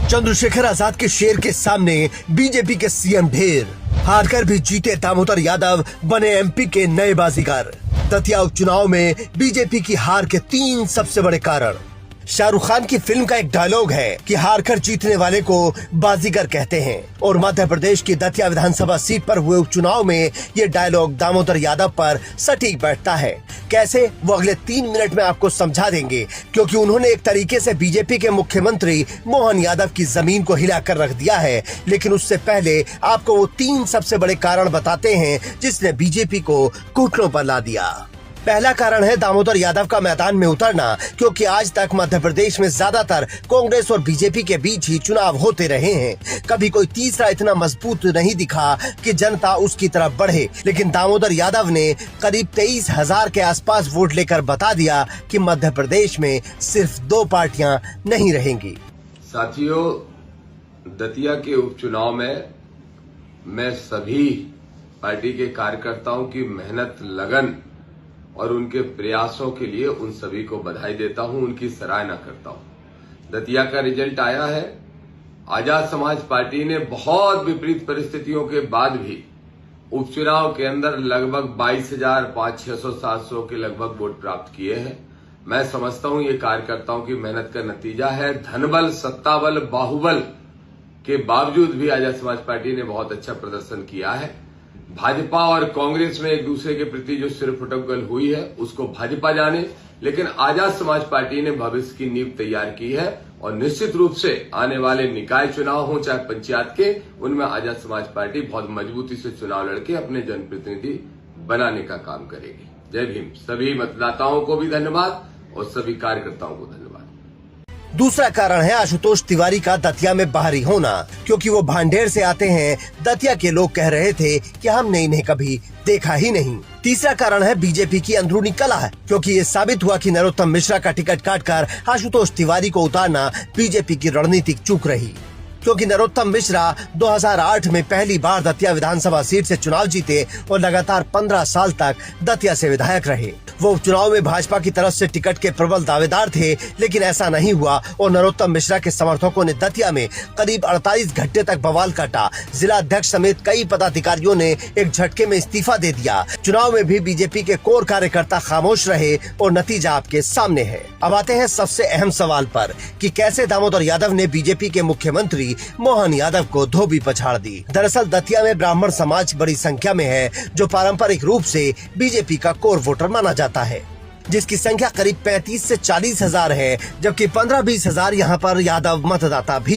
चंद्रशेखर आजाद के शेर के सामने बीजेपी के सीएम ढेर, हारकर भी जीते दामोदर यादव बने एमपी के नए बाजीगर। दतिया उपचुनाव में बीजेपी की हार के 3 सबसे बड़े कारण। शाहरुख खान की फिल्म का एक डायलॉग है कि हारकर जीतने वाले को बाजीगर कहते हैं, और मध्य प्रदेश की दतिया विधानसभा सीट पर हुए उपचुनाव में ये डायलॉग दामोदर यादव पर सटीक बैठता है। कैसे, वो अगले 3 मिनट में आपको समझा देंगे, क्योंकि उन्होंने एक तरीके से बीजेपी के मुख्यमंत्री मोहन यादव की जमीन को हिलाकर रख दिया है। लेकिन उससे पहले आपको वो 3 सबसे बड़े कारण बताते हैं जिसने बीजेपी को घुटनों पर ला दिया। पहला कारण है दामोदर यादव का मैदान में उतरना, क्योंकि आज तक मध्य प्रदेश में ज्यादातर कांग्रेस और बीजेपी के बीच ही चुनाव होते रहे हैं। कभी कोई तीसरा इतना मजबूत नहीं दिखा कि जनता उसकी तरफ बढ़े, लेकिन दामोदर यादव ने करीब 23,000 के आसपास वोट लेकर बता दिया कि मध्य प्रदेश में सिर्फ 2 पार्टियां नहीं रहेंगी। साथियों, दतिया के उपचुनाव में मैं सभी पार्टी के कार्यकर्ताओं की मेहनत, लगन और उनके प्रयासों के लिए उन सभी को बधाई देता हूं, उनकी सराहना करता हूं। दतिया का रिजल्ट आया है। आजाद समाज पार्टी ने बहुत विपरीत परिस्थितियों के बाद भी उपचुनाव के अंदर लगभग 22,500-600-700 के लगभग वोट प्राप्त किए हैं। मैं समझता हूं ये कार्यकर्ताओं की मेहनत का नतीजा है। धनबल, सत्ताबल, बाहुबल के बावजूद भी आजाद समाज पार्टी ने बहुत अच्छा प्रदर्शन किया है। भाजपा और कांग्रेस में एक दूसरे के प्रति जो सिर फुटकल हुई है उसको भाजपा जाने, लेकिन आजाद समाज पार्टी ने भविष्य की नींव तैयार की है और निश्चित रूप से आने वाले निकाय चुनाव हों चाहे पंचायत के, उनमें आजाद समाज पार्टी बहुत मजबूती से चुनाव लड़के अपने जनप्रतिनिधि बनाने का काम करेगी। जय भीम। सभी मतदाताओं को भी धन्यवाद और सभी कार्यकर्ताओं को धन्यवाद। दूसरा कारण है आशुतोष तिवारी का दतिया में बाहरी होना, क्योंकि वो भांडेर से आते हैं। दतिया के लोग कह रहे थे कि हमने इन्हें कभी देखा ही नहीं। तीसरा कारण है बीजेपी की अंदरूनी कलह है, क्योंकि ये साबित हुआ कि नरोत्तम मिश्रा का टिकट काटकर आशुतोष तिवारी को उतारना बीजेपी की रणनीतिक चूक रही, क्योंकि नरोत्तम मिश्रा 2008 में पहली बार दतिया विधानसभा सीट से चुनाव जीते और लगातार 15 साल तक दतिया से विधायक रहे। वो उपचुनाव में भाजपा की तरफ से टिकट के प्रबल दावेदार थे, लेकिन ऐसा नहीं हुआ और नरोत्तम मिश्रा के समर्थकों ने दतिया में करीब 48 घंटे तक बवाल काटा। जिला अध्यक्ष समेत कई पदाधिकारियों ने एक झटके में इस्तीफा दे दिया। चुनाव में भी बीजेपी के कोर कार्यकर्ता खामोश रहे और नतीजा आपके सामने है। अब आते हैं सबसे अहम सवाल पर कि कैसे दामोदर यादव ने बीजेपी के मुख्यमंत्री मोहन यादव को धोबी पछाड़ दी। दरअसल दतिया में ब्राह्मण समाज बड़ी संख्या में है, जो पारंपरिक रूप से बीजेपी का कोर वोटर माना जाता है, जिसकी संख्या करीब 35 से 40 हजार है, जबकि 15-20 हजार यहाँ पर यादव मतदाता भी